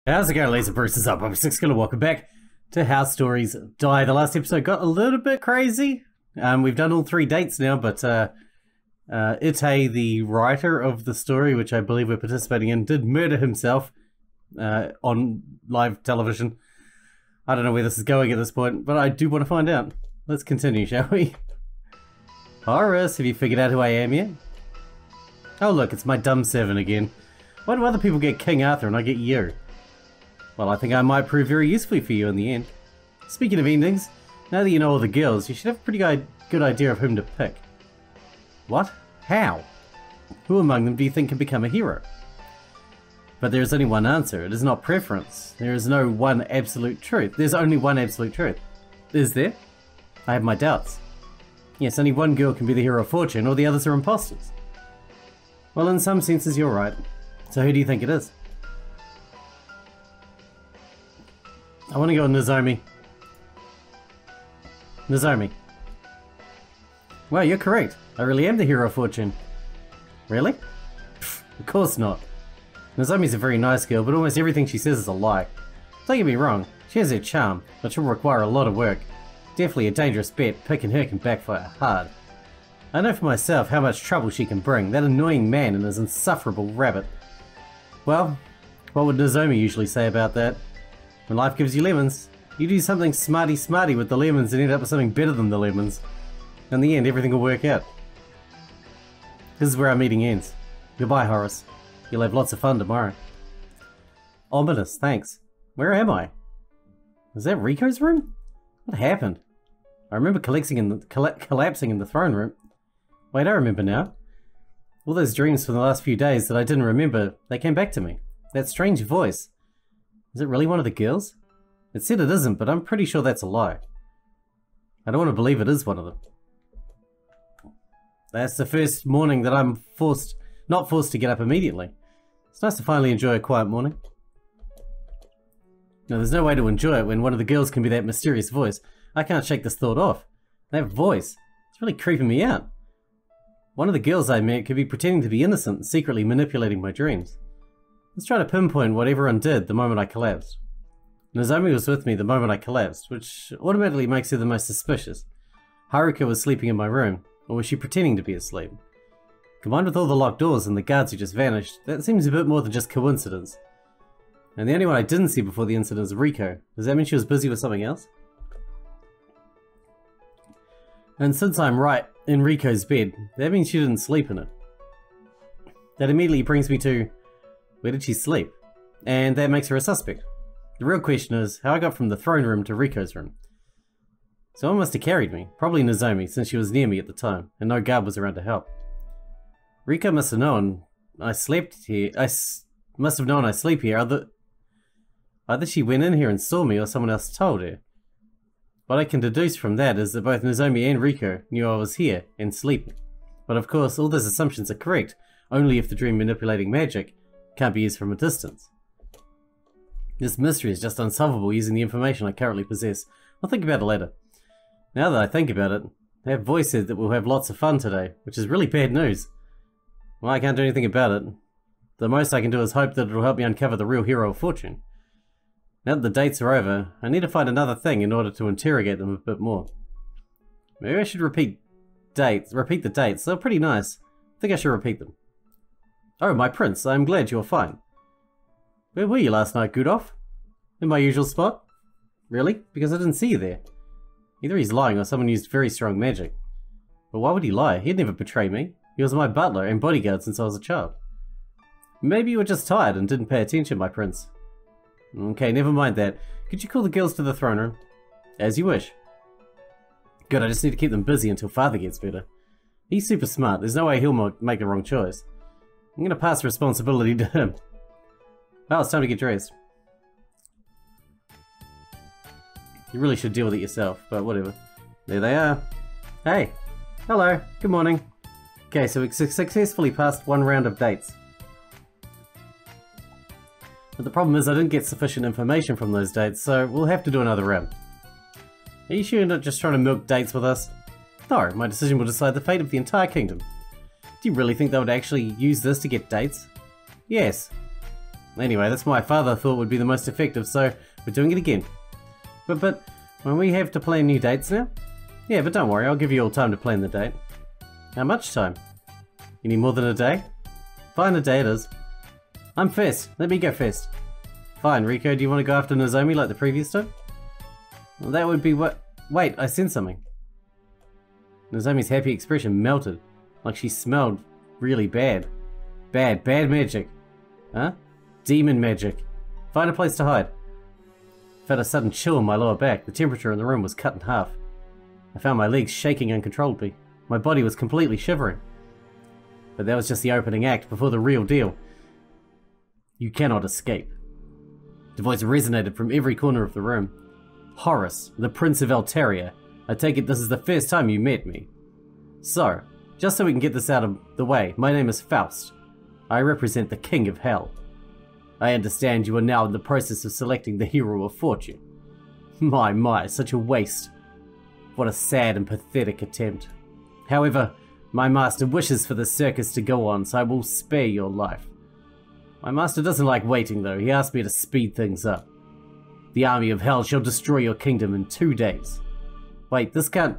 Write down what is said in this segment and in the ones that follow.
How's it going, Laser Bruce's up? I'm Sixkilla, welcome back to How Stories Die. The last episode got a little bit crazy. We've done all 3 dates now, but Ite, the writer of the story, which I believe we're participating in, did murder himself on live television. I don't know where this is going at this point, but I do want to find out. Let's continue, shall we? Horace, have you figured out who I am yet? Oh look, it's my dumb 7 again. Why do other people get King Arthur and I get you? Well, I think I might prove very useful for you in the end. Speaking of endings, now that you know all the girls, you should have a pretty good idea of whom to pick. What? How? Who among them do you think can become a hero? But there is only one answer. It is not preference. There is no one absolute truth. There's only one absolute truth. Is there? I have my doubts. Yes, only one girl can be the hero of fortune, or the others are imposters. Well, in some senses, you're right. So who do you think it is? I want to go with Nozomi. Nozomi. Well, you're correct. I really am the hero of fortune. Really? Pfft, of course not. Nozomi's a very nice girl, but almost everything she says is a lie. Don't get me wrong, she has her charm, but she'll require a lot of work. Definitely a dangerous bet, picking her can backfire hard. I know for myself how much trouble she can bring, that annoying man and his insufferable rabbit. Well, what would Nozomi usually say about that? When life gives you lemons, you do something smarty with the lemons and end up with something better than the lemons. In the end, everything will work out. This is where our meeting ends. Goodbye, Horace. You'll have lots of fun tomorrow. Ominous, thanks. Where am I? Is that Rico's room? What happened? I remember collapsing in the throne room. Wait, I remember now. All those dreams from the last few days that I didn't remember, they came back to me. That strange voice. Is it really one of the girls? It said it isn't, but I'm pretty sure that's a lie. I don't want to believe it is one of them. That's the first morning that I'm not forced to get up immediately. It's nice to finally enjoy a quiet morning. No, there's no way to enjoy it when one of the girls can be that mysterious voice. I can't shake this thought off. That voice, it's really creeping me out. One of the girls I met could be pretending to be innocent and secretly manipulating my dreams. Let's try to pinpoint what everyone did the moment I collapsed. Nozomi was with me the moment I collapsed, which automatically makes her the most suspicious. Haruka was sleeping in my room, or was she pretending to be asleep? Combined with all the locked doors and the guards who just vanished, that seems a bit more than just coincidence. And the only one I didn't see before the incident is Rico. Does that mean she was busy with something else? And since I'm right in Rico's bed, that means she didn't sleep in it. That immediately brings me to, where did she sleep? And that makes her a suspect. The real question is how I got from the throne room to Rico's room. Someone must have carried me, probably Nozomi, since she was near me at the time, and no guard was around to help. Rico must have known I slept here. Must have known I sleep here. Either she went in here and saw me, or someone else told her. What I can deduce from that is that both Nozomi and Rico knew I was here and sleeping. But of course, all those assumptions are correct, only if the dream manipulating magic can't be used from a distance. This mystery is just unsolvable using the information I currently possess. I'll think about it later. Now that I think about it, that voice said that we'll have lots of fun today, which is really bad news. Well, I can't do anything about it. The most I can do is hope that it'll help me uncover the real hero of fortune. Now that the dates are over, I need to find another thing in order to interrogate them a bit more. Maybe I should repeat the dates. They're pretty nice. I think I should repeat them. Oh, my prince, I'm glad you're fine. Where were you last night, Gudolf? In my usual spot? Really? Because I didn't see you there. Either he's lying or someone used very strong magic. But why would he lie? He'd never betray me. He was my butler and bodyguard since I was a child. Maybe you were just tired and didn't pay attention, my prince. Okay, never mind that. Could you call the girls to the throne room? As you wish. Good, I just need to keep them busy until father gets better. He's super smart. There's no way he'll make the wrong choice. I'm gonna pass the responsibility to him. Well, it's time to get dressed. You really should deal with it yourself, but whatever. There they are. Hey! Hello! Good morning. Okay, so we successfully passed one round of dates. But the problem is I didn't get sufficient information from those dates, so we'll have to do another round. Are you sure you're not just trying to milk dates with us? No, my decision will decide the fate of the entire kingdom. Do you really think they would actually use this to get dates? Yes. Anyway, that's what my father thought would be the most effective, so we're doing it again. But, when we have to plan new dates now? Yeah, but don't worry, I'll give you all time to plan the date. How much time? You need more than a day? Fine, a day it is. I'm first. Let me go first. Fine, Rico, do you want to go after Nozomi like the previous time? Well, that would be what... Wait, I sent something. Nozomi's happy expression melted, like she smelled really bad. Bad magic. Huh? Demon magic. Find a place to hide. I felt a sudden chill in my lower back. The temperature in the room was cut in half. I found my legs shaking uncontrollably. My body was completely shivering. But that was just the opening act before the real deal. You cannot escape. The voice resonated from every corner of the room. Horace, the Prince of Alteria. I take it this is the first time you met me. So, just so we can get this out of the way, my name is Faust. I represent the King of Hell. I understand you are now in the process of selecting the hero of fortune. My, such a waste. What a sad and pathetic attempt. However, my master wishes for the circus to go on, so I will spare your life. My master doesn't like waiting though, he asked me to speed things up. The army of hell shall destroy your kingdom in 2 days. Wait, this can't...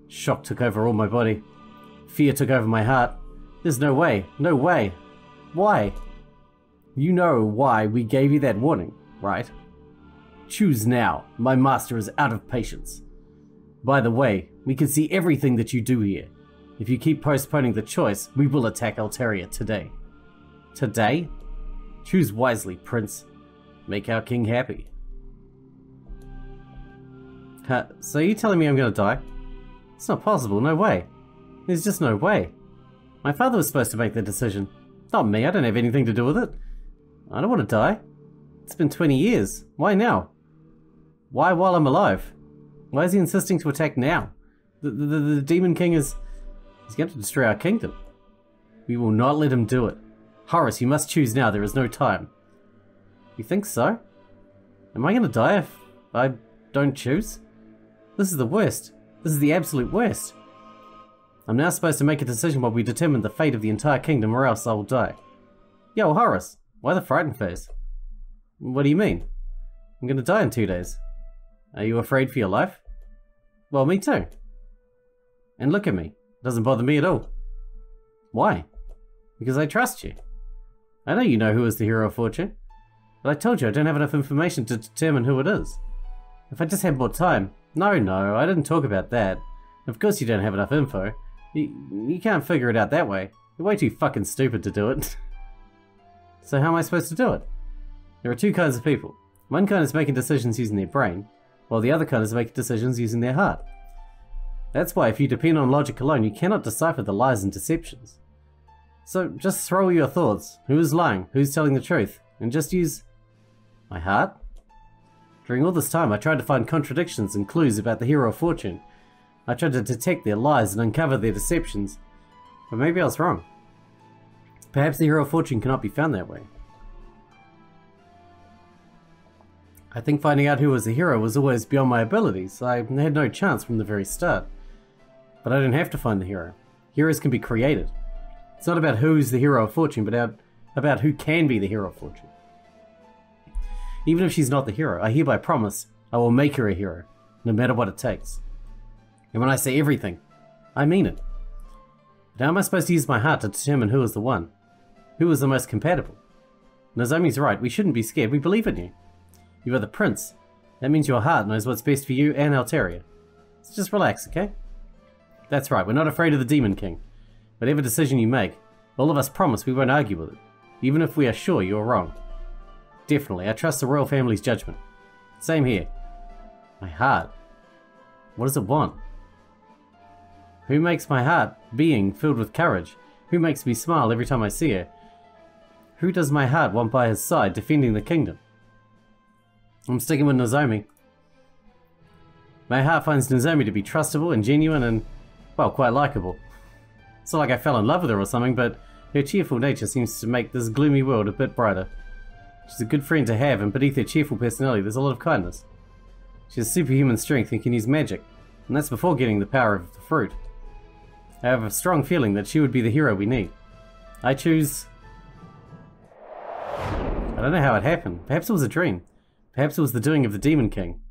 Shock took over all my body. Fear took over my heart. There's no way. Why? You know why we gave you that warning, right? Choose now. My master is out of patience. By the way, we can see everything that you do here. If you keep postponing the choice, we will attack Alteria today. Today? Choose wisely, Prince. Make our king happy. So you're telling me I'm gonna die? It's not possible, no way. There's just no way. My father was supposed to make the decision. Not me, I don't have anything to do with it. I don't want to die. It's been 20 years. Why now? Why while I'm alive? Why is he insisting to attack now? The Demon King is... He's going to destroy our kingdom. We will not let him do it. Horace, you must choose now, there is no time. You think so? Am I going to die if I don't choose? This is the worst. This is the absolute worst. I'm now supposed to make a decision while we determine the fate of the entire kingdom, or else I will die. Yo, Horace, why the frightened face? What do you mean? I'm gonna die in 2 days. Are you afraid for your life? Well, me too. And look at me. It doesn't bother me at all. Why? Because I trust you. I know you know who is the hero of fortune, but I told you I don't have enough information to determine who it is. If I just had more time... No, I didn't talk about that. Of course you don't have enough info. You can't figure it out that way. You're way too fucking stupid to do it. So how am I supposed to do it? There are 2 kinds of people. One kind is making decisions using their brain, while the other kind is making decisions using their heart. That's why if you depend on logic alone, you cannot decipher the lies and deceptions. So just throw your thoughts. Who is lying? Who's telling the truth? And just use... my heart? During all this time, I tried to find contradictions and clues about the hero of fortune. I tried to detect their lies and uncover their deceptions. But maybe I was wrong. Perhaps the hero of fortune cannot be found that way. I think finding out who was the hero was always beyond my abilities. I had no chance from the very start. But I didn't have to find the hero. Heroes can be created. It's not about who's the hero of fortune, but about who can be the hero of fortune. Even if she's not the hero, I hereby promise I will make her a hero, no matter what it takes. And when I say everything, I mean it. But how am I supposed to use my heart to determine who is the one? Who is the most compatible? Nozomi's right, we shouldn't be scared, we believe in you. You are the prince. That means your heart knows what's best for you and Alteria. So just relax, okay? That's right, we're not afraid of the Demon King. Whatever decision you make, all of us promise we won't argue with it, even if we are sure you're wrong. Definitely, I trust the royal family's judgment. Same here. My heart. What does it want? Who makes my heart being filled with courage? Who makes me smile every time I see her? Who does my heart want by his side defending the kingdom? I'm sticking with Nozomi. My heart finds Nozomi to be trustable and genuine and, well, quite likable. It's not like I fell in love with her or something, but her cheerful nature seems to make this gloomy world a bit brighter. She's a good friend to have, and beneath her cheerful personality there's a lot of kindness. She has superhuman strength and can use magic, and that's before getting the power of the fruit. I have a strong feeling that she would be the hero we need. I choose... I don't know how it happened. Perhaps it was a dream. Perhaps it was the doing of the Demon King.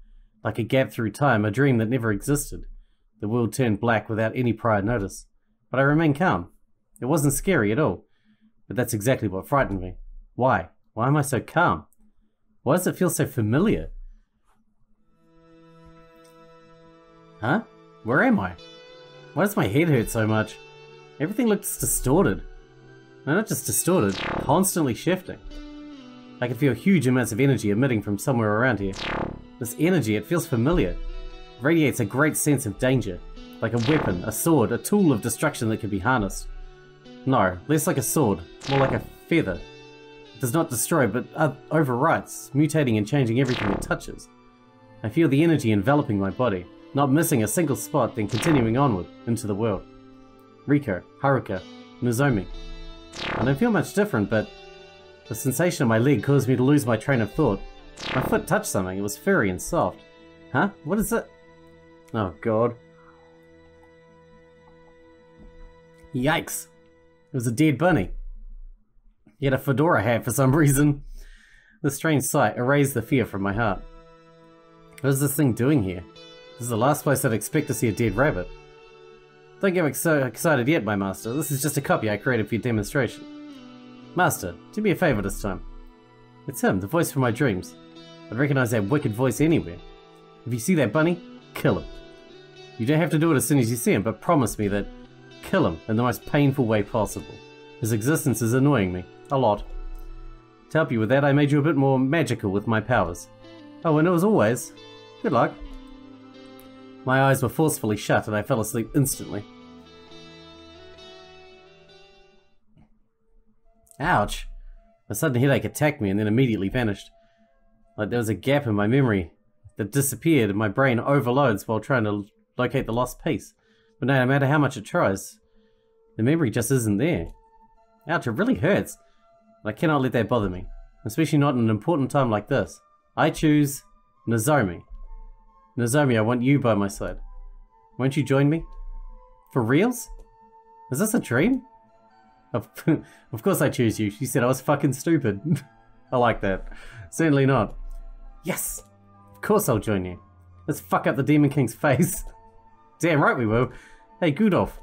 Like a gap through time, a dream that never existed. The world turned black without any prior notice. But I remained calm. It wasn't scary at all. But that's exactly what frightened me. Why? Why am I so calm? Why does it feel so familiar? Huh? Where am I? Why does my head hurt so much? Everything looks distorted. No, not just distorted, constantly shifting. I can feel huge amounts of energy emitting from somewhere around here. This energy, it feels familiar. It radiates a great sense of danger. Like a weapon, a sword, a tool of destruction that can be harnessed. No, less like a sword, more like a feather. It does not destroy, but overwrites, mutating and changing everything it touches. I feel the energy enveloping my body, not missing a single spot, then continuing onward into the world. Riko, Haruka, Nozomi. I don't feel much different, but the sensation of my leg caused me to lose my train of thought. My foot touched something, it was furry and soft. Huh? What is it? Oh god. Yikes. It was a dead bunny. He had a fedora hat for some reason. This strange sight erased the fear from my heart. What is this thing doing here? This is the last place I'd expect to see a dead rabbit. Don't get so excited yet, my master. This is just a copy I created for your demonstration. Master, do me a favor this time. It's him, the voice from my dreams. I'd recognize that wicked voice anywhere. If you see that bunny, kill him. You don't have to do it as soon as you see him, but promise me that kill him in the most painful way possible. His existence is annoying me. A lot. To help you with that, I made you a bit more magical with my powers. Oh, and it was always. Good luck. My eyes were forcefully shut and I fell asleep instantly. Ouch. A sudden headache attacked me and then immediately vanished. Like there was a gap in my memory that disappeared and my brain overloads while trying to locate the lost piece. But no matter how much it tries, the memory just isn't there. Ouch, it really hurts. I cannot let that bother me, especially not in an important time like this. I choose Nozomi. Nozomi, I want you by my side. Won't you join me? For reals? Is this a dream? Of course I choose you. She said I was fucking stupid. I like that. Certainly not. Yes! Of course I'll join you. Let's fuck up the Demon King's face. Damn right we will. Hey, Gudolf.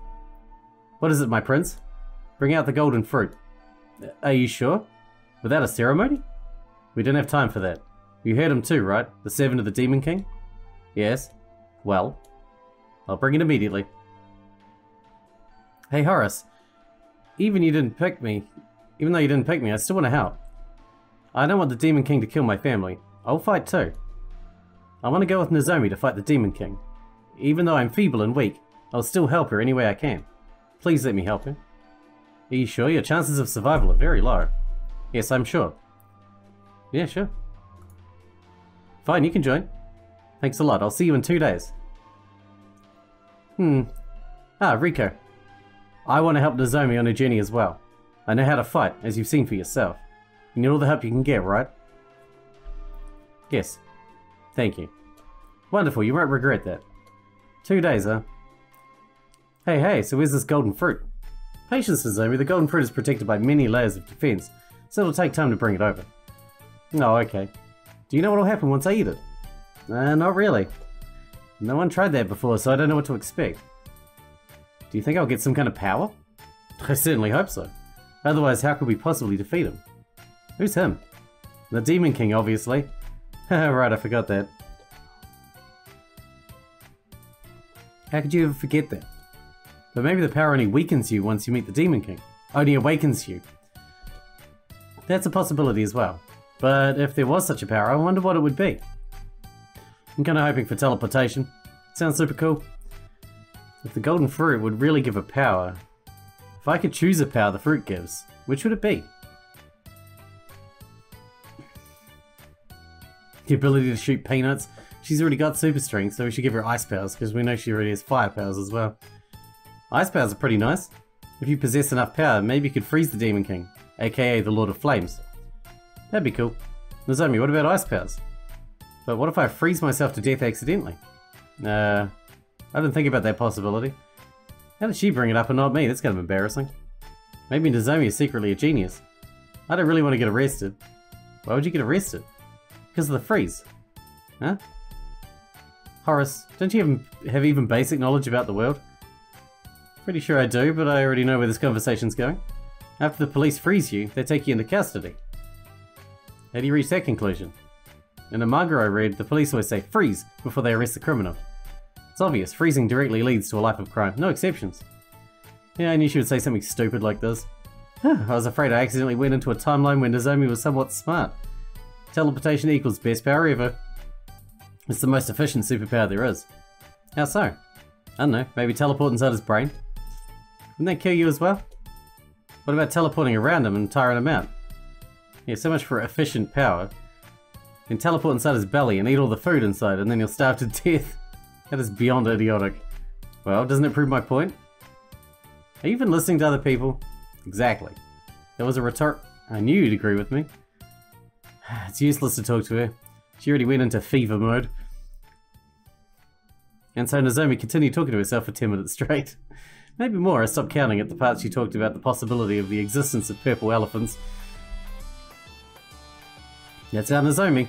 What is it, my prince? Bring out the golden fruit. Are you sure? Without a ceremony? We don't have time for that. You heard him too, right? The servant of the Demon King? Yes. Well, I'll bring it immediately. Hey, Horace. Even though you didn't pick me, I still want to help. I don't want the Demon King to kill my family. I'll fight too. I want to go with Nozomi to fight the Demon King. Even though I'm feeble and weak, I'll still help her any way I can. Please let me help her. Are you sure? Your chances of survival are very low. Yes, I'm sure. Yeah, sure. Fine, you can join. Thanks a lot. I'll see you in 2 days. Riko. I want to help Nozomi on her journey as well. I know how to fight, as you've seen for yourself. You need all the help you can get, right? Yes. Thank you. Wonderful, you won't regret that. 2 days, huh? Hey, so where's this golden fruit? Patience, Nozomi. The golden fruit is protected by many layers of defense, so it'll take time to bring it over. Oh, okay. Do you know what'll happen once I eat it? Not really. No one tried that before, so I don't know what to expect. Do you think I'll get some kind of power? I certainly hope so. Otherwise, how could we possibly defeat him? Who's him? The Demon King, obviously. Right, I forgot that. How could you ever forget that? But maybe the power only weakens you once you meet the Demon King. Only awakens you. That's a possibility as well. But if there was such a power, I wonder what it would be. I'm kinda hoping for teleportation. Sounds super cool. If the golden fruit would really give a power, if I could choose a power the fruit gives, which would it be? The ability to shoot peanuts. She's already got super strength, so we should give her ice powers, because we know she already has fire powers as well. Ice powers are pretty nice. If you possess enough power, maybe you could freeze the Demon King, aka the Lord of Flames. That'd be cool. Nozomi, what about ice powers? But what if I freeze myself to death accidentally? I didn't think about that possibility. How did she bring it up and not me? That's kind of embarrassing. Maybe Nozomi is secretly a genius. I don't really want to get arrested. Why would you get arrested? Because of the freeze. Huh? Horace, don't you have even basic knowledge about the world? Pretty sure I do, but I already know where this conversation's going. After the police freeze you, they take you into custody. How do you reach that conclusion? In a manga I read, the police always say freeze before they arrest the criminal. It's obvious, freezing directly leads to a life of crime, no exceptions. Yeah, I knew she would say something stupid like this. I was afraid I accidentally went into a timeline where Nozomi was somewhat smart. Teleportation equals best power ever. It's the most efficient superpower there is. How so? I don't know, maybe teleport inside his brain? Wouldn't that kill you as well? What about teleporting around him and tiring him out? Yeah, so much for efficient power. Then teleport inside his belly and eat all the food inside and then he'll starve to death. That is beyond idiotic. Well, doesn't it prove my point? Are you even listening to other people? Exactly. That was a retort. I knew you'd agree with me. It's useless to talk to her. She already went into fever mode. And so Nozomi continued talking to herself for 10 minutes straight. Maybe more, I stopped counting at the parts she talked about the possibility of the existence of purple elephants. That's our Nozomi.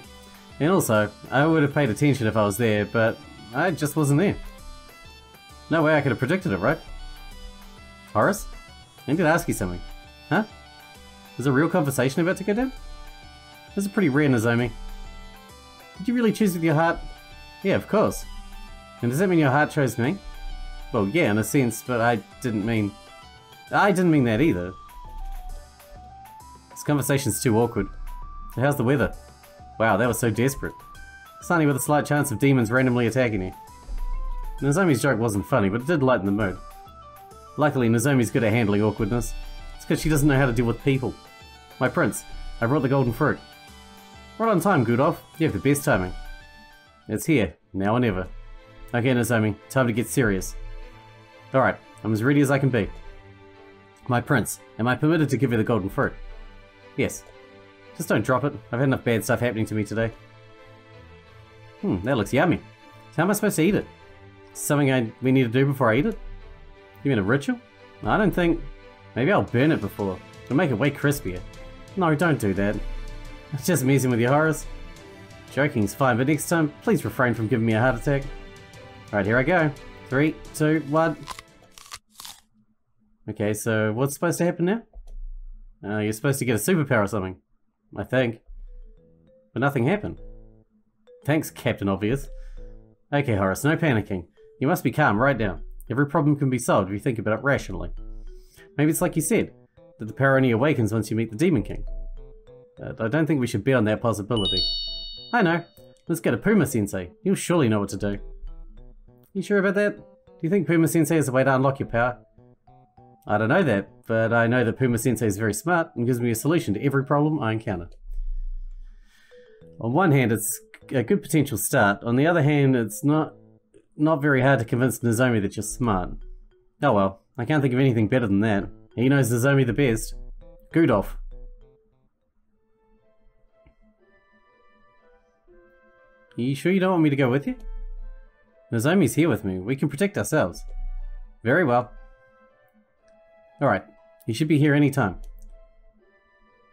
And also, I would have paid attention if I was there, but I just wasn't there. No way I could have predicted it, right? Horace? I need to ask you something. Huh? Is a real conversation about to go down? This is pretty rare, Nozomi. Did you really choose with your heart? Yeah, of course. And does that mean your heart chose me? Well, yeah, in a sense, but I didn't mean that either. This conversation's too awkward. So how's the weather? Wow, that was so desperate. Sunny with a slight chance of demons randomly attacking you. Nozomi's joke wasn't funny, but it did lighten the mood. Luckily, Nozomi's good at handling awkwardness. It's because she doesn't know how to deal with people. My prince, I brought the golden fruit. Right on time, Gudolf. You have the best timing. It's here, now or never. Okay, Nozomi, time to get serious. Alright, I'm as ready as I can be. My prince, am I permitted to give you the golden fruit? Yes. Just don't drop it. I've had enough bad stuff happening to me today. That looks yummy. So how am I supposed to eat it? Something we need to do before I eat it? You mean a ritual? I don't think... Maybe I'll burn it before. It'll make it way crispier. No, don't do that. It's just messing with your horrors. Joking's fine, but next time, please refrain from giving me a heart attack. Alright, here I go. 3, 2, 1. Okay, so what's supposed to happen now? You're supposed to get a superpower or something. I think. But nothing happened. Thanks, Captain Obvious. Okay, Horace, no panicking. You must be calm right now. Every problem can be solved if you think about it rationally. Maybe it's like you said, that the power only awakens once you meet the Demon King. I don't think we should bet on that possibility. I know. Let's go to Puma-sensei. He'll surely know what to do. You sure about that? Do you think Puma-sensei is a way to unlock your power? I don't know that, but I know that Puma-sensei is very smart and gives me a solution to every problem I encounter. On one hand, it's a good potential start. On the other hand, it's not very hard to convince Nozomi that you're smart. Oh well, I can't think of anything better than that. He knows Nozomi the best. Gudolf. You sure you don't want me to go with you? Nozomi's here with me. We can protect ourselves. Very well. Alright, he should be here any time.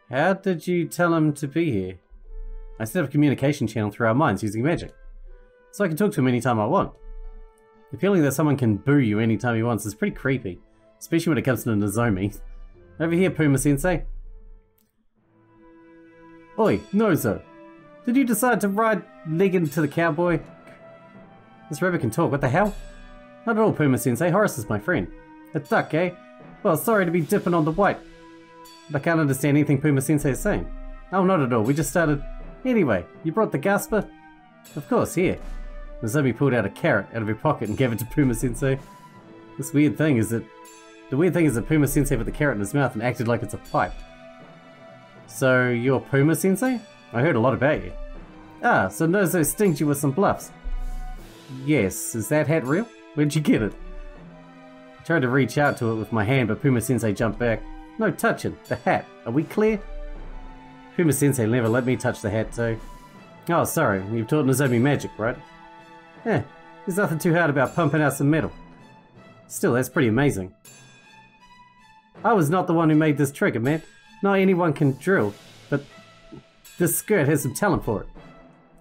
How did you tell him to be here? I set up a communication channel through our minds using magic. So I can talk to him anytime I want. The feeling that someone can boo you anytime he wants is pretty creepy. Especially when it comes to Nozomi. Over here, Puma-sensei. Oi, Nozo. Did you decide to ride legged to the cowboy? This rabbit can talk, what the hell? Not at all, Puma-sensei. Horace is my friend. A duck, eh? Well, sorry to be dipping on the white. But I can't understand anything Puma-sensei is saying. Oh, not at all. We just started... Anyway, you brought the gasper? Of course, here. Nozomi pulled out a carrot out of her pocket and gave it to Puma-sensei. The weird thing is that Puma-sensei put the carrot in his mouth and acted like it's a pipe. So, you're Puma-sensei? I heard a lot about you. Ah, so Nozo stings you with some bluffs. Yes, is that hat real? Where'd you get it? I tried to reach out to it with my hand, but Puma-sensei jumped back. No touching, the hat. Are we clear? Puma-sensei never let me touch the hat too. Oh, sorry, you've taught Nozomi magic, right? Eh, there's nothing too hard about pumping out some metal. Still, that's pretty amazing. I was not the one who made this trigger, man. Not anyone can drill, but this skirt has some talent for it.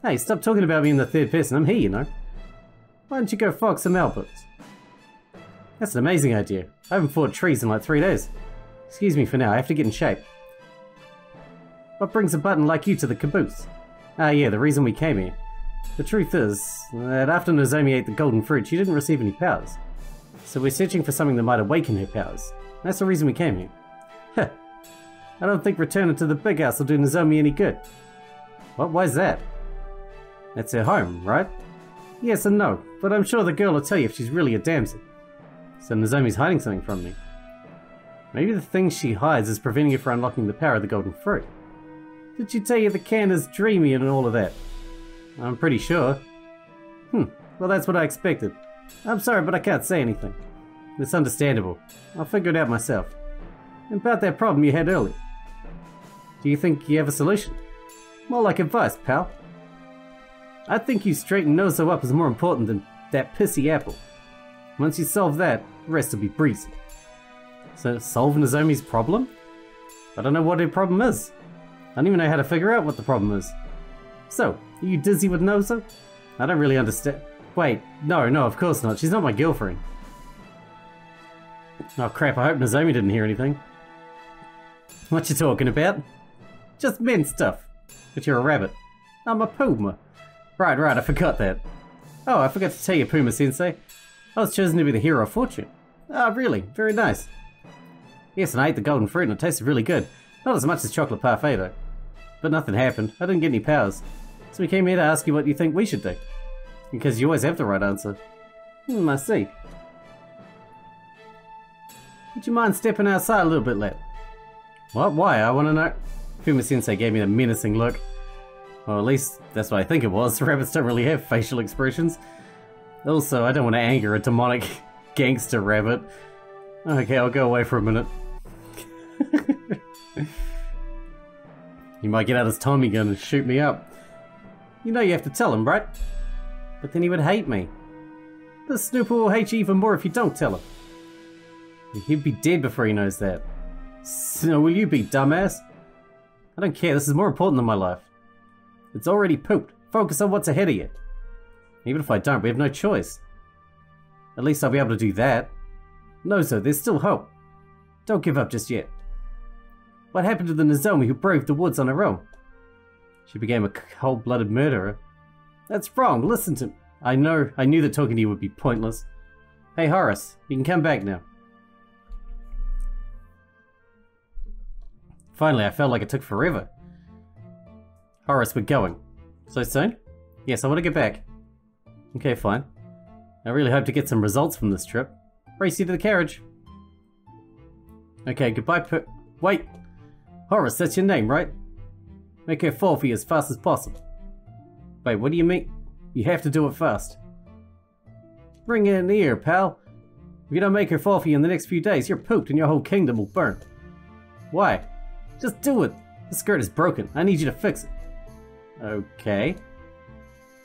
Hey, stop talking about me in the third person. I'm here, you know. Why don't you go fog some outputs? That's an amazing idea. I haven't fought trees in like 3 days. Excuse me for now, I have to get in shape. What brings a button like you to the caboose? Ah yeah, the reason we came here. The truth is that after Nozomi ate the golden fruit, she didn't receive any powers. So we're searching for something that might awaken her powers. That's the reason we came here. Heh. I don't think returning to the big house will do Nozomi any good. What? Why's that? That's her home, right? Yes and no, but I'm sure the girl will tell you if she's really a damsel. So Nozomi's hiding something from me. Maybe the thing she hides is preventing her from unlocking the power of the golden fruit. Did she tell you the can is dreamy and all of that? I'm pretty sure. Well that's what I expected. I'm sorry, but I can't say anything. It's understandable. I'll figure it out myself. And about that problem you had earlier. Do you think you have a solution? More like advice, pal. I think you straighten Nozo up is more important than that pissy apple. Once you solve that, the rest will be breezy. So, solve Nozomi's problem? I don't know what her problem is. I don't even know how to figure out what the problem is. So, are you dizzy with Nozo? I don't really understand. Wait, no, of course not. She's not my girlfriend. Oh crap, I hope Nozomi didn't hear anything. What you talking about? Just men stuff. But you're a rabbit. I'm a puma. Right, I forgot that. Oh, I forgot to tell you, Puma-sensei. I was chosen to be the hero of fortune. Ah, really? Very nice. Yes, and I ate the golden fruit and it tasted really good. Not as much as chocolate parfait though. But nothing happened. I didn't get any powers. So we came here to ask you what you think we should do. Because you always have the right answer. I see. Would you mind stepping outside a little bit, lad? What? Why? I want to know. Puma-sensei gave me a menacing look. Well, at least that's what I think it was. Rabbits don't really have facial expressions. Also, I don't want to anger a demonic gangster rabbit. Okay, I'll go away for a minute. He might get out his Tommy gun and shoot me up. You know you have to tell him, right? But then he would hate me. The snooper will hate you even more if you don't tell him. He'd be dead before he knows that. So will you be, dumbass? I don't care, this is more important than my life. It's already pooped. Focus on what's ahead of you. Even if I don't, we have no choice. At least I'll be able to do that. Nozo, there's still hope. Don't give up just yet. What happened to the Nozomi who braved the woods on her own? She became a cold-blooded murderer. That's wrong, listen to me. I knew that talking to you would be pointless. Hey Horace, you can come back now. Finally, I felt like it took forever. Horace, we're going. So soon? Yes, I want to get back. Okay, fine. I really hope to get some results from this trip. Race you to the carriage. Okay, goodbye wait! Horace, that's your name, right? Make her fall for you as fast as possible. Wait, what do you mean? You have to do it fast. Bring it in here, pal. If you don't make her fall for you in the next few days, you're pooped and your whole kingdom will burn. Why? Just do it. The skirt is broken. I need you to fix it. Okay.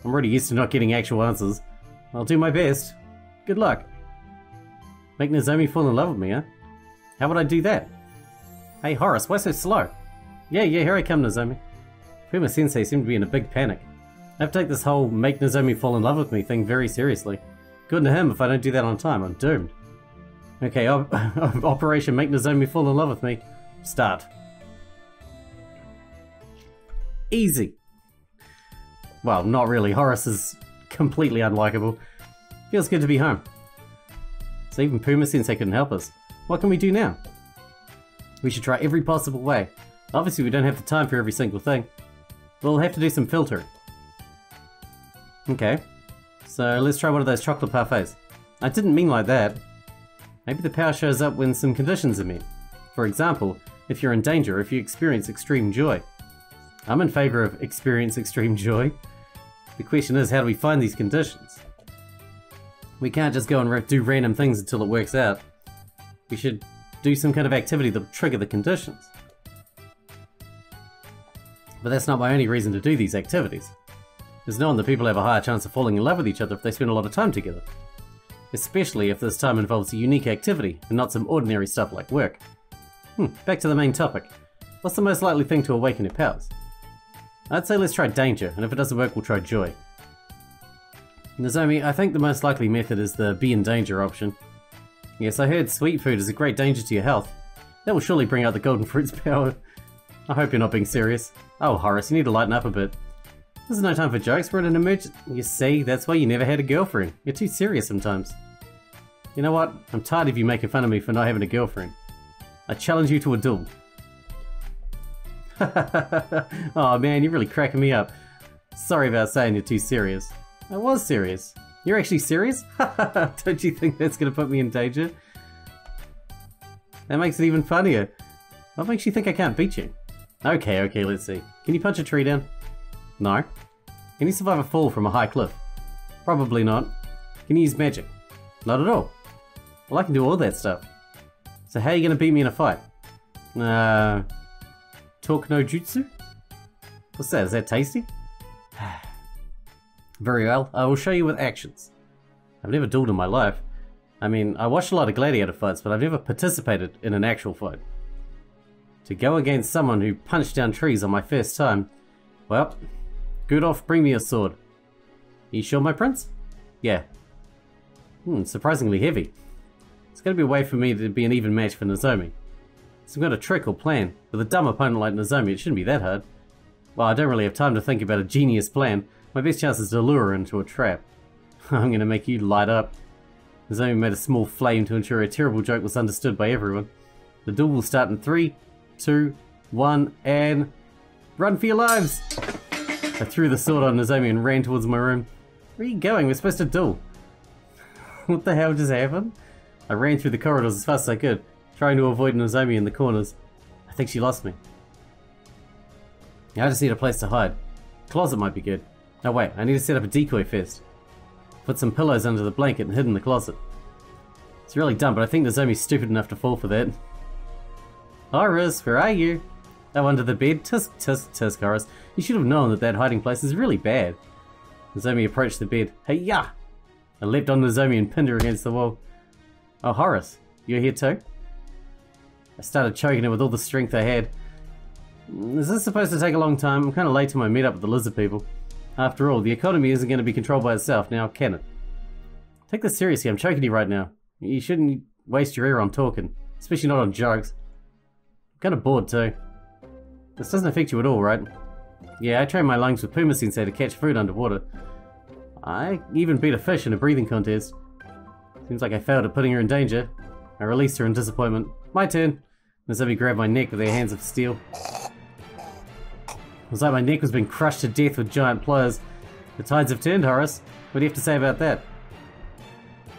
I'm already used to not getting actual answers. I'll do my best. Good luck. Make Nozomi fall in love with me, huh? How would I do that? Hey Horace, why so slow? Yeah, here I come, Nozomi. Puma-sensei seemed to be in a big panic. I have to take this whole make Nozomi fall in love with me thing very seriously. Good to him, if I don't do that on time, I'm doomed. Okay, Operation Make Nozomi Fall in Love with Me. Start. Easy. Well, not really. Horace is completely unlikable. Feels good to be home. So even Puma-sensei couldn't help us. What can we do now? We should try every possible way. Obviously we don't have the time for every single thing. We'll have to do some filtering. Okay. So let's try one of those chocolate parfaits. I didn't mean like that. Maybe the power shows up when some conditions are met. For example, if you're in danger or if you experience extreme joy. I'm in favor of experience extreme joy. The question is, how do we find these conditions? We can't just go and do random things until it works out. We should do some kind of activity that will trigger the conditions. But that's not my only reason to do these activities. It's known that people have a higher chance of falling in love with each other if they spend a lot of time together. Especially if this time involves a unique activity and not some ordinary stuff like work. Back to the main topic. What's the most likely thing to awaken your powers? I'd say let's try danger, and if it doesn't work, we'll try joy. Nozomi, I think the most likely method is the be in danger option. Yes, I heard sweet food is a great danger to your health. That will surely bring out the golden fruit's power. I hope you're not being serious. Oh, Horace, you need to lighten up a bit. This is no time for jokes, we're in an emergency. You see, that's why you never had a girlfriend. You're too serious sometimes. You know what? I'm tired of you making fun of me for not having a girlfriend. I challenge you to a duel. Oh man, you're really cracking me up. Sorry about saying you're too serious. I was serious. You're actually serious? Don't you think that's gonna put me in danger? That makes it even funnier. What makes you think I can't beat you? Okay, let's see. Can you punch a tree down? No. Can you survive a fall from a high cliff? Probably not. Can you use magic? Not at all. Well, I can do all that stuff. So how are you gonna beat me in a fight? Talk no jutsu? What's that? Is that tasty? Very well, I will show you with actions. I've never dueled in my life. I mean, I watched a lot of gladiator fights, but I've never participated in an actual fight. To go against someone who punched down trees on my first time, well, good off, bring me a sword. You sure, my prince? Yeah. Surprisingly heavy. It's gonna be a way for me to be an even match for Nozomi. Some kind of trick or plan. With a dumb opponent like Nozomi, it shouldn't be that hard. Well, I don't really have time to think about a genius plan. My best chance is to lure her into a trap. I'm gonna make you light up. Nozomi made a small flame to ensure a terrible joke was understood by everyone. The duel will start in 3, 2, 1, and... run for your lives! I threw the sword on Nozomi and ran towards my room. Where are you going? We're supposed to duel. What the hell just happened? I ran through the corridors as fast as I could, trying to avoid Nozomi in the corners. I think she lost me. I just need a place to hide. Closet might be good. Oh wait, I need to set up a decoy first. Put some pillows under the blanket and hid in the closet. It's really dumb, but I think Nozomi's stupid enough to fall for that. Horace, where are you? Oh, under the bed? Tisk, Horace. You should have known that that hiding place is really bad. Nozomi approached the bed. Hey-ya! I leapt on Nozomi and pinned her against the wall. Oh, Horace, you're here too? I started choking her with all the strength I had. Is this supposed to take a long time? I'm kind of late to my meetup with the lizard people. After all, the economy isn't going to be controlled by itself, now can it? Take this seriously, I'm choking you right now. You shouldn't waste your ear on talking, especially not on jokes. I'm kind of bored too. This doesn't affect you at all, right? Yeah, I trained my lungs with Puma Sensei to catch food underwater. I even beat a fish in a breathing contest. Seems like I failed at putting her in danger. I released her in disappointment. My turn. Nozomi grabbed my neck with their hands of steel. It was like my neck was being crushed to death with giant pliers. The tides have turned, Horace. What do you have to say about that?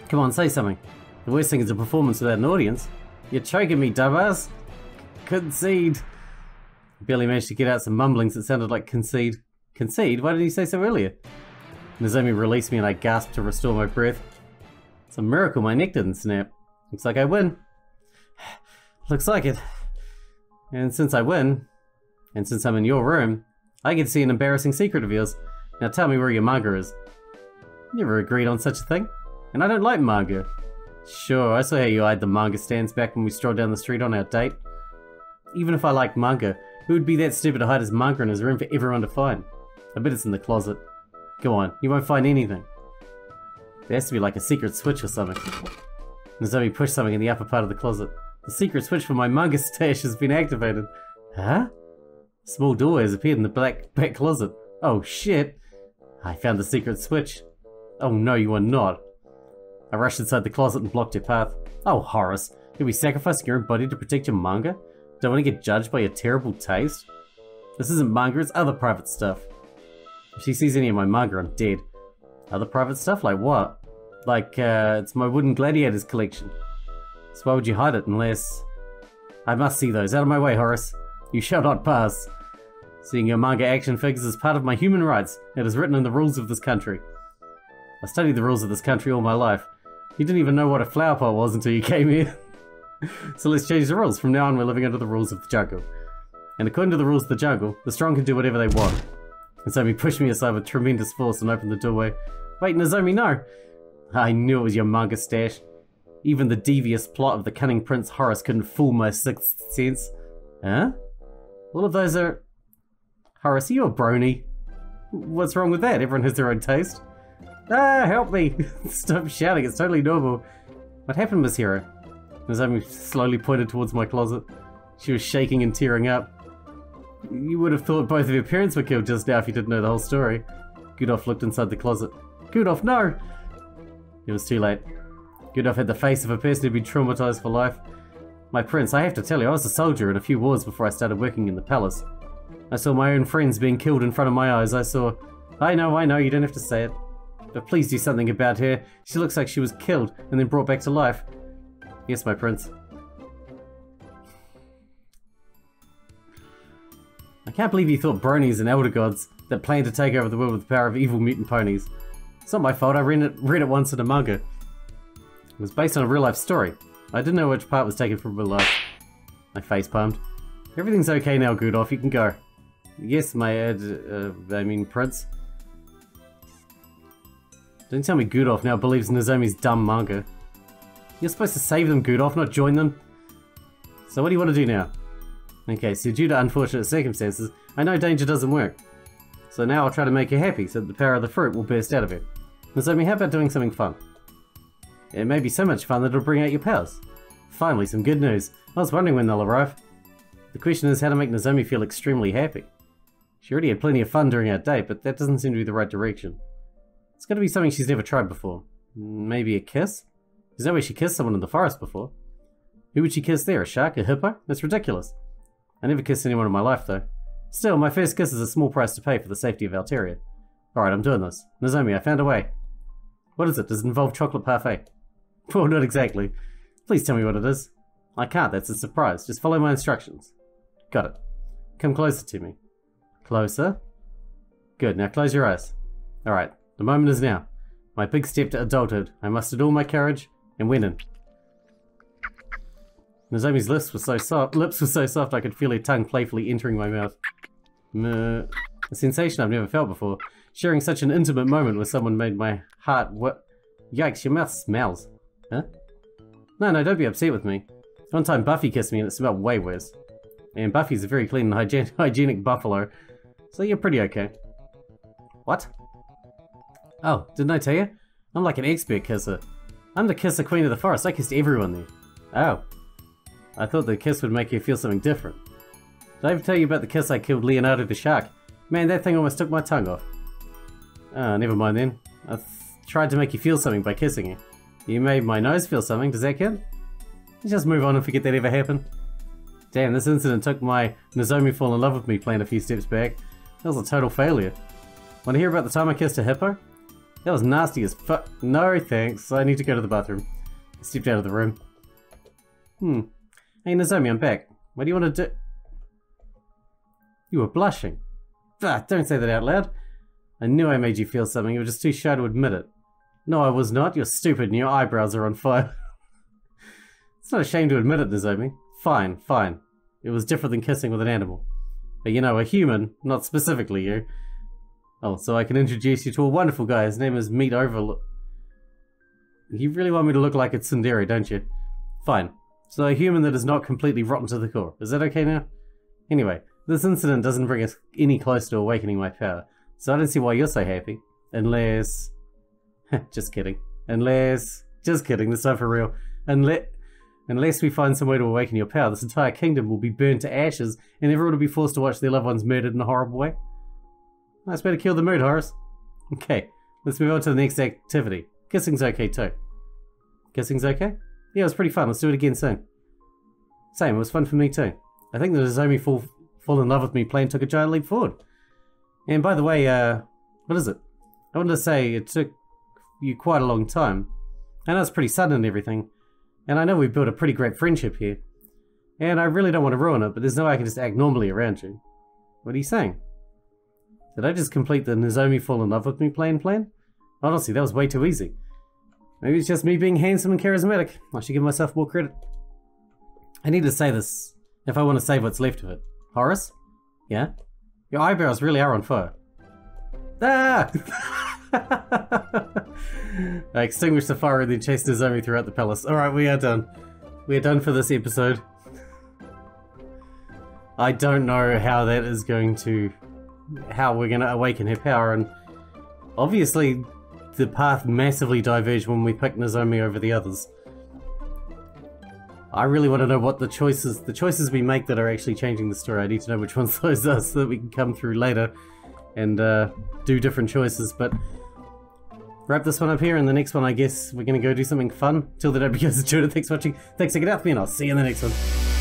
Come on, say something. The worst thing is a performance without an audience. You're choking me, dumbass. Concede. I barely managed to get out some mumblings that sounded like concede. Concede? Why didn't you say so earlier? Nozomi released me and I gasped to restore my breath. It's a miracle my neck didn't snap. Looks like I win. Looks like it. And since I win, and since I'm in your room, I get to see an embarrassing secret of yours. Now tell me where your manga is. Never agreed on such a thing. And I don't like manga. Sure, I saw how you eyed the manga stands back when we strolled down the street on our date. Even if I liked manga, who would be that stupid to hide his manga in his room for everyone to find? I bet it's in the closet. Go on, you won't find anything. There has to be like a secret switch or something. Nozomi pushed something in the upper part of the closet. The secret switch for my manga stash has been activated. Huh? A small door has appeared in the back closet. Oh shit! I found the secret switch. Oh no, you are not. I rushed inside the closet and blocked your path. Oh Horace, you'll be sacrificing your own body to protect your manga? Don't want to get judged by your terrible taste? This isn't manga, it's other private stuff. If she sees any of my manga, I'm dead. Other private stuff? Like what? Like, it's my wooden gladiators collection. So why would you hide it unless... I must see those. Out of my way, Horace. You shall not pass. Seeing your manga action figures is part of my human rights. It is written in the rules of this country. I studied the rules of this country all my life. You didn't even know what a flower pot was until you came here. So let's change the rules. From now on, we're living under the rules of the jungle. And according to the rules of the jungle, the strong can do whatever they want. And so he pushed me aside with tremendous force and opened the doorway. Wait, Nozomi, no! I knew it was your manga stash. Even the devious plot of the cunning Prince Horace couldn't fool my sixth sense. Huh? All of those are... Horace, are you a brony? What's wrong with that? Everyone has their own taste. Ah, help me! Stop shouting, it's totally normal. What happened, Miss Hero? Nozomi slowly pointed towards my closet. She was shaking and tearing up. You would have thought both of your parents were killed just now if you didn't know the whole story. Gudolf looked inside the closet. Gudolf, no! It was too late. Gudolf had the face of a person who'd been traumatized for life. My prince, I have to tell you, I was a soldier in a few wars before I started working in the palace. I saw my own friends being killed in front of my eyes. I know, you don't have to say it. But please do something about her. She looks like she was killed and then brought back to life. Yes, my prince. I can't believe you thought bronies and elder gods that plan to take over the world with the power of evil mutant ponies. It's not my fault, I read it once in a manga. It was based on a real life story. I didn't know which part was taken from real life. My face palmed. Everything's okay now, Gudolf, you can go. Yes, my prince. Don't tell me Gudolf now believes Nozomi's dumb manga. You're supposed to save them, Gudolf, not join them. So what do you want to do now? Okay, so due to unfortunate circumstances, I know danger doesn't work. So now I'll try to make you happy so that the power of the fruit will burst out of you. Nozomi, how about doing something fun? It may be so much fun that it'll bring out your powers. Finally, some good news. I was wondering when they'll arrive. The question is how to make Nozomi feel extremely happy. She already had plenty of fun during our date, but that doesn't seem to be the right direction. It's got to be something she's never tried before. Maybe a kiss? There's no way she kissed someone in the forest before. Who would she kiss there? A shark? A hippo? That's ridiculous. I never kissed anyone in my life, though. Still, my first kiss is a small price to pay for the safety of Alteria. Alright, I'm doing this. Nozomi, I found a way. What is it? Does it involve chocolate parfait? Well, not exactly. Please tell me what it is. I can't, that's a surprise. Just follow my instructions. Got it. Come closer to me. Closer? Good, now close your eyes. Alright, the moment is now. My big step to adulthood. I mustered all my courage and went in. Nozomi's lips were so soft I could feel her tongue playfully entering my mouth. A sensation I've never felt before. Sharing such an intimate moment with someone made my heart Yikes, your mouth smells. Huh? No, don't be upset with me. One time Buffy kissed me and it smelled way worse. And Buffy's a very clean and hygienic buffalo, so you're pretty okay. What? Oh, didn't I tell you? I'm like an expert kisser. I'm the kisser queen of the forest. I kissed everyone there. Oh. I thought the kiss would make you feel something different. Did I ever tell you about the kiss I killed Leonardo the shark? Man, that thing almost took my tongue off. Never mind then. I tried to make you feel something by kissing you. You made my nose feel something. Does that count? You just move on and forget that ever happened. Damn, this incident took my Nozomi fall in love with me plan a few steps back. That was a total failure. Want to hear about the time I kissed a hippo? That was nasty as fuck. No thanks, I need to go to the bathroom. I stepped out of the room. Hey Nozomi, I'm back. What do you want to do? You were blushing. Don't say that out loud. I knew I made you feel something, you were just too shy to admit it. No, I was not. You're stupid and your eyebrows are on fire. It's not a shame to admit it, Nozomi. Fine. It was different than kissing with an animal. But you know, a human, not specifically you. Oh, so I can introduce you to a wonderful guy. His name is Meat Overlook. You really want me to look like a tsundere, don't you? Fine. So a human that is not completely rotten to the core. Is that okay now? Anyway, this incident doesn't bring us any closer to awakening my power. So I don't see why you're so happy. Unless... just kidding. Just kidding, this time for real. Unless we find some way to awaken your power, this entire kingdom will be burned to ashes and everyone will be forced to watch their loved ones murdered in a horrible way. Nice way to kill the mood, Horace. Okay, let's move on to the next activity. Kissing's okay too. Kissing's okay? Yeah, it was pretty fun. Let's do it again soon. Same, it was fun for me too. I think the Nozomi fall in love with me plan took a giant leap forward. And by the way, what is it? I wanted to say it took you quite a long time. I know it's pretty sudden and everything. And I know we've built a pretty great friendship here. And I really don't want to ruin it, but there's no way I can just act normally around you. What are you saying? Did I just complete the Nozomi fall in love with me plan? Honestly, that was way too easy. Maybe it's just me being handsome and charismatic. I should give myself more credit. I need to say this if I want to save what's left of it. Horace? Yeah? Your eyebrows really are on fire. Ah! I extinguished the fire and then chased Nozomi throughout the palace. Alright, we are done. We are done for this episode. I don't know how that is going to how we're gonna awaken her power, and obviously the path massively diverged when we picked Nozomi over the others. I really want to know what the choices we make that are actually changing the story. I need to know which ones those are so that we can come through later and do different choices, but wrap this one up here, and the next one I guess we're gonna go do something fun. Till then, I hope you guys enjoyed it. Thanks for watching, thanks for hanging out with me, and I'll see you in the next one.